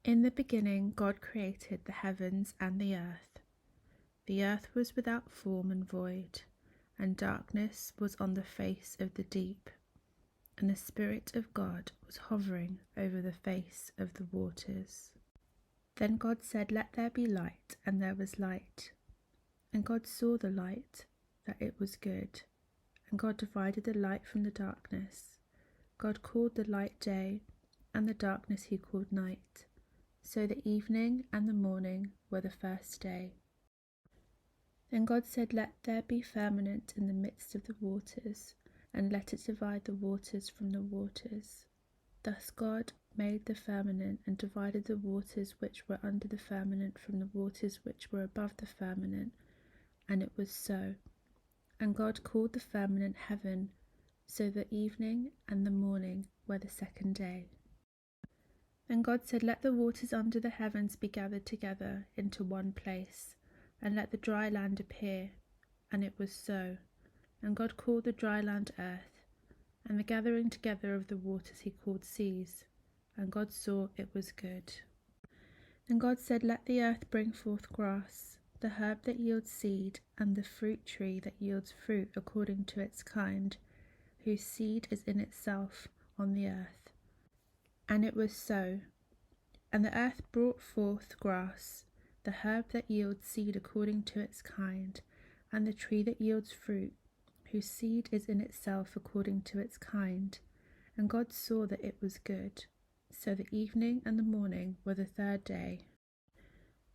In the beginning God created the heavens and the earth. The earth was without form and void, and darkness was on the face of the deep, and the Spirit of God was hovering over the face of the waters. Then God said, "Let there be light," and there was light. And God saw the light, that it was good. And God divided the light from the darkness. God called the light day, and the darkness he called night. So the evening and the morning were the first day. Then God said, "Let there be firmament in the midst of the waters, and let it divide the waters from the waters." Thus God made the firmament, and divided the waters which were under the firmament from the waters which were above the firmament. And it was so. And God called the firmament heaven. So the evening and the morning were the second day. Then God said, "Let the waters under the heavens be gathered together into one place, and let the dry land appear." And it was so. And God called the dry land earth, and the gathering together of the waters he called seas. And God saw it was good. Then God said, "Let the earth bring forth grass, the herb that yields seed, and the fruit tree that yields fruit according to its kind, whose seed is in itself on the earth." And it was so. And the earth brought forth grass, the herb that yields seed according to its kind, and the tree that yields fruit, whose seed is in itself according to its kind. And God saw that it was good. So the evening and the morning were the third day.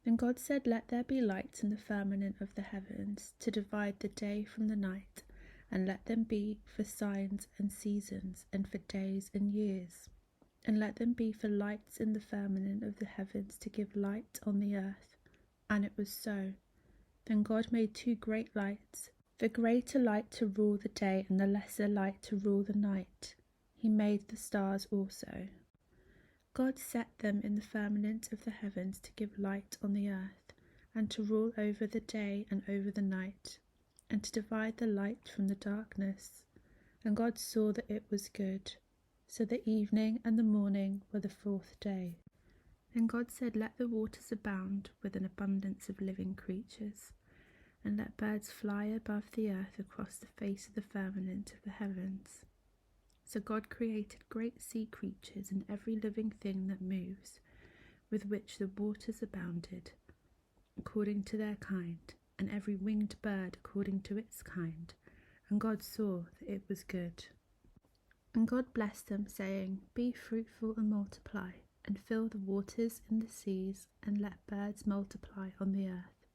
Then God said, "Let there be lights in the firmament of the heavens, to divide the day from the night, and let them be for signs and seasons, and for days and years. And let them be for lights in the firmament of the heavens, to give light on the earth." And it was so. Then God made two great lights, the greater light to rule the day, and the lesser light to rule the night. He made the stars also. God set them in the firmament of the heavens to give light on the earth, and to rule over the day and over the night, and to divide the light from the darkness. And God saw that it was good. So the evening and the morning were the fourth day. Then God said, "Let the waters abound with an abundance of living creatures, and let birds fly above the earth across the face of the firmament of the heavens." So God created great sea creatures and every living thing that moves, with which the waters abounded, according to their kind, and every winged bird according to its kind. And God saw that it was good. And God blessed them, saying, "Be fruitful and multiply, and fill the waters in the seas, and let birds multiply on the earth."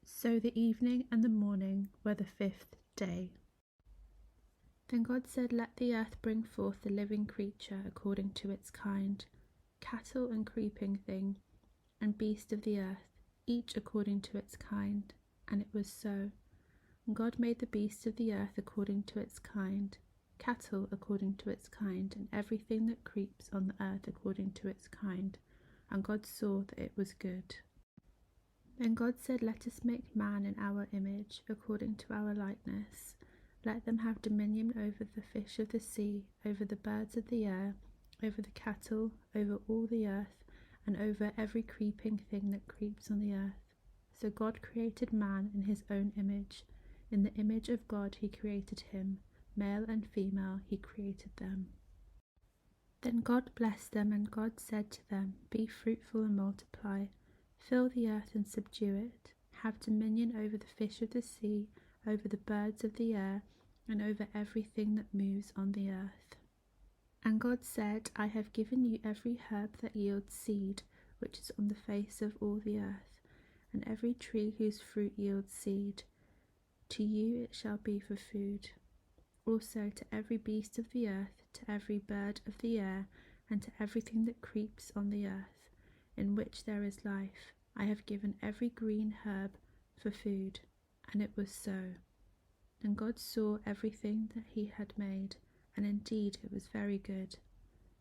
So the evening and the morning were the fifth day. Then God said, "Let the earth bring forth the living creature according to its kind, cattle and creeping thing, and beast of the earth, each according to its kind." And it was so. And God made the beast of the earth according to its kind, cattle according to its kind, and everything that creeps on the earth according to its kind. And God saw that it was good. Then God said, "Let us make man in our image, according to our likeness. Let them have dominion over the fish of the sea, over the birds of the air, over the cattle, over all the earth, and over every creeping thing that creeps on the earth." So God created man in his own image. In the image of God he created him. Male and female he created them. Then God blessed them, and God said to them, "Be fruitful and multiply. Fill the earth and subdue it. Have dominion over the fish of the sea, over the birds of the air, and over everything that moves on the earth." And God said, "I have given you every herb that yields seed, which is on the face of all the earth, and every tree whose fruit yields seed. To you it shall be for food. Also to every beast of the earth, to every bird of the air, and to everything that creeps on the earth, in which there is life, I have given every green herb for food." And it was so. And God saw everything that he had made, and indeed it was very good.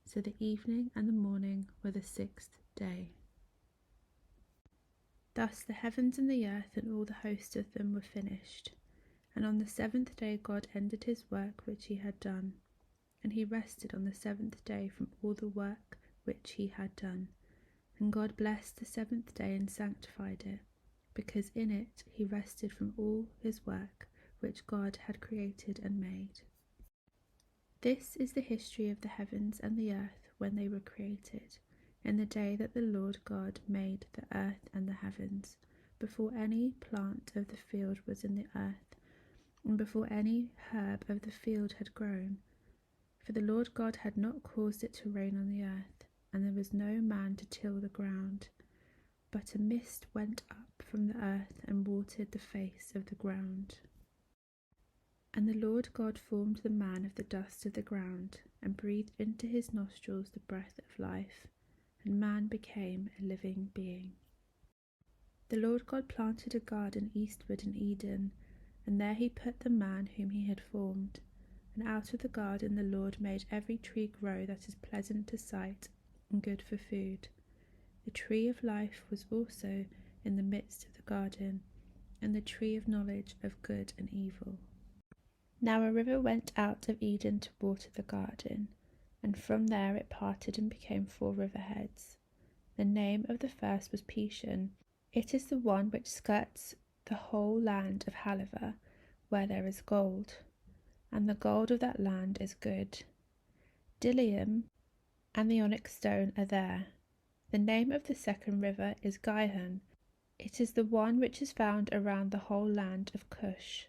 So the evening and the morning were the sixth day. Thus the heavens and the earth and all the host of them were finished. And on the seventh day God ended his work which he had done. And he rested on the seventh day from all the work which he had done. And God blessed the seventh day and sanctified it, because in it he rested from all his work which God had created and made. This is the history of the heavens and the earth when they were created, in the day that the Lord God made the earth and the heavens, before any plant of the field was in the earth, and before any herb of the field had grown. For the Lord God had not caused it to rain on the earth, and there was no man to till the ground. But a mist went up from the earth and watered the face of the ground. And the Lord God formed the man of the dust of the ground, and breathed into his nostrils the breath of life, and man became a living being. The Lord God planted a garden eastward in Eden, and there he put the man whom he had formed. And out of the garden the Lord made every tree grow that is pleasant to sight and good for food. The tree of life was also in the midst of the garden, and the tree of knowledge of good and evil. Now a river went out of Eden to water the garden, and from there it parted and became 4 riverheads. The name of the first was Pishon. It is the one which skirts the whole land of Haliva, where there is gold, and the gold of that land is good. Bdellium and the onyx stone are there. The name of the second river is Gihon. It is the one which is found around the whole land of Cush.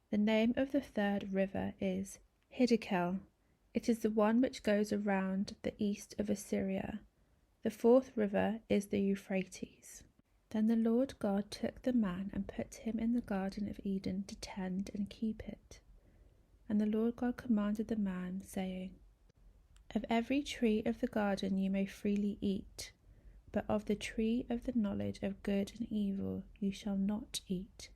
The name of the third river is Hiddekel. It is the one which goes around the east of Assyria. The fourth river is the Euphrates. Then the Lord God took the man and put him in the garden of Eden to tend and keep it. And the Lord God commanded the man, saying, Of every tree of the garden you may freely eat, but of the tree of the knowledge of good and evil you shall not eat.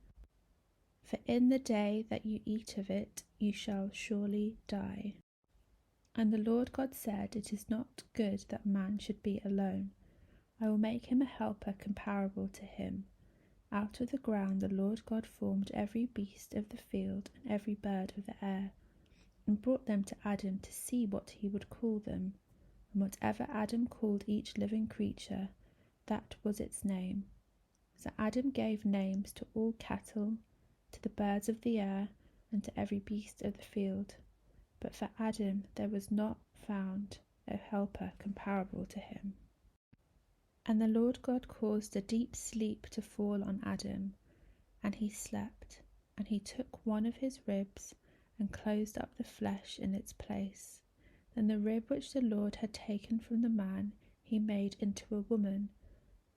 For in the day that you eat of it, you shall surely die. And the Lord God said, It is not good that man should be alone. I will make him a helper comparable to him. Out of the ground the Lord God formed every beast of the field and every bird of the air, and brought them to Adam to see what he would call them. And whatever Adam called each living creature, that was its name. So Adam gave names to all cattle, to the birds of the air, and to every beast of the field. But for Adam there was not found a helper comparable to him. And the Lord God caused a deep sleep to fall on Adam, and he slept. And he took one of his ribs, and closed up the flesh in its place. Then the rib which the Lord had taken from the man he made into a woman,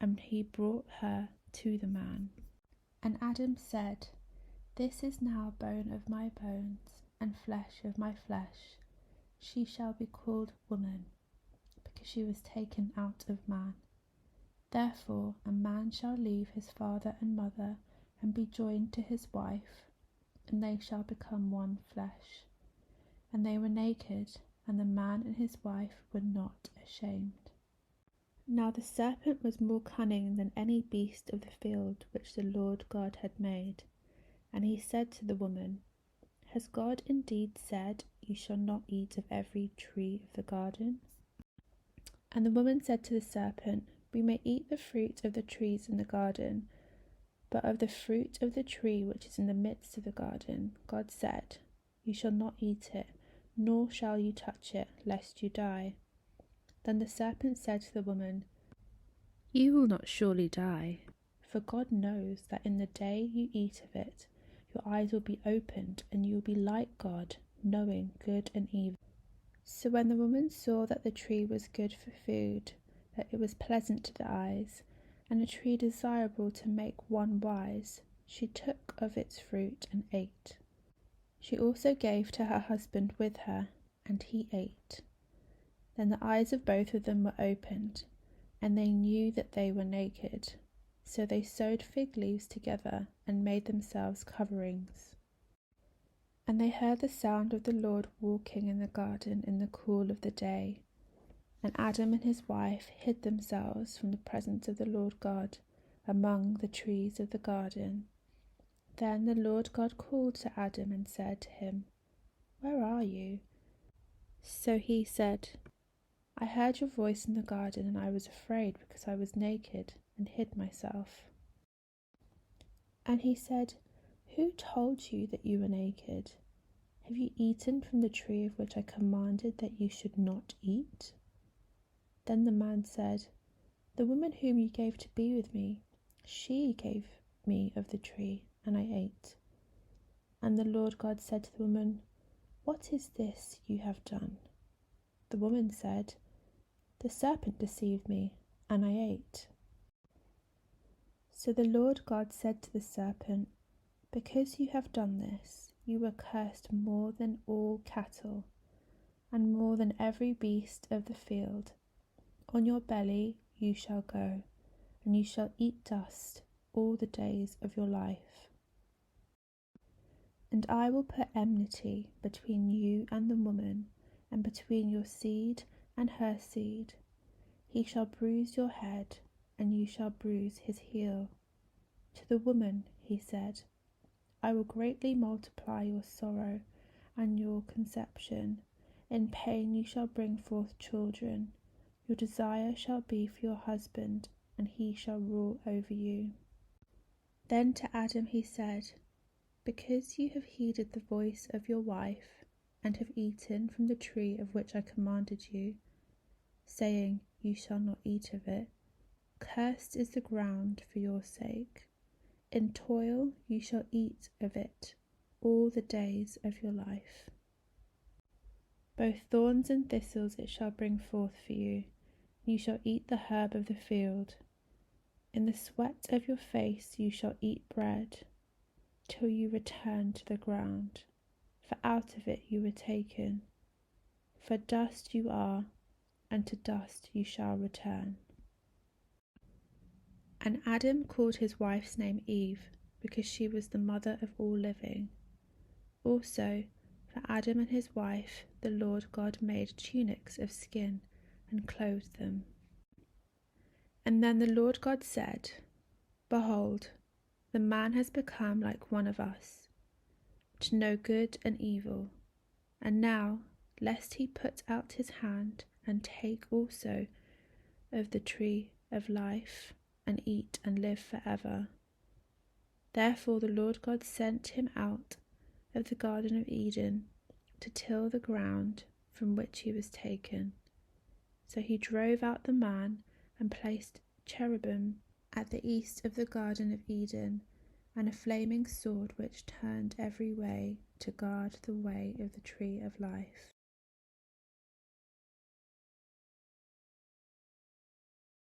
and he brought her to the man. And Adam said, This is now bone of my bones, and flesh of my flesh. She shall be called woman, because she was taken out of man. Therefore a man shall leave his father and mother, and be joined to his wife, and they shall become one flesh. And they were naked, and the man and his wife were not ashamed. Now the serpent was more cunning than any beast of the field which the Lord God had made. And he said to the woman, Has God indeed said, You shall not eat of every tree of the garden? And the woman said to the serpent, We may eat the fruit of the trees in the garden, but of the fruit of the tree which is in the midst of the garden, God said, You shall not eat it, nor shall you touch it, lest you die. Then the serpent said to the woman, You will not surely die, for God knows that in the day you eat of it, your eyes will be opened, and you will be like God, knowing good and evil. So when the woman saw that the tree was good for food, that it was pleasant to the eyes, and a tree desirable to make one wise, she took of its fruit and ate. She also gave to her husband with her, and he ate. Then the eyes of both of them were opened, and they knew that they were naked. So they sewed fig leaves together and made themselves coverings. And they heard the sound of the Lord walking in the garden in the cool of the day. And Adam and his wife hid themselves from the presence of the Lord God among the trees of the garden. Then the Lord God called to Adam and said to him, Where are you? So he said, I heard your voice in the garden, and I was afraid because I was naked and hid myself. And he said, Who told you that you were naked? Have you eaten from the tree of which I commanded that you should not eat? Then the man said, The woman whom you gave to be with me, she gave me of the tree, and I ate. And the Lord God said to the woman, What is this you have done? The woman said, The serpent deceived me, and I ate. So the Lord God said to the serpent, Because you have done this, you are cursed more than all cattle, and more than every beast of the field. On your belly you shall go, and you shall eat dust all the days of your life. And I will put enmity between you and the woman, and between your seed and her seed. He shall bruise your head, and you shall bruise his heel. To the woman he said, I will greatly multiply your sorrow and your conception. In pain you shall bring forth children. Your desire shall be for your husband, and he shall rule over you. Then to Adam he said, Because you have heeded the voice of your wife, and have eaten from the tree of which I commanded you, saying, You shall not eat of it, cursed is the ground for your sake. In toil you shall eat of it all the days of your life. Both thorns and thistles it shall bring forth for you. You shall eat the herb of the field. In the sweat of your face you shall eat bread, till you return to the ground, for out of it you were taken. For dust you are, and to dust you shall return. And Adam called his wife's name Eve, because she was the mother of all living. Also, for Adam and his wife the Lord God made tunics of skin and clothed them. And then the Lord God said, Behold, the man has become like one of us, to know good and evil. And now, lest he put out his hand and take also of the tree of life, and eat and live forever. Therefore the Lord God sent him out of the Garden of Eden to till the ground from which he was taken. So he drove out the man and placed cherubim at the east of the Garden of Eden, and a flaming sword which turned every way to guard the way of the tree of life.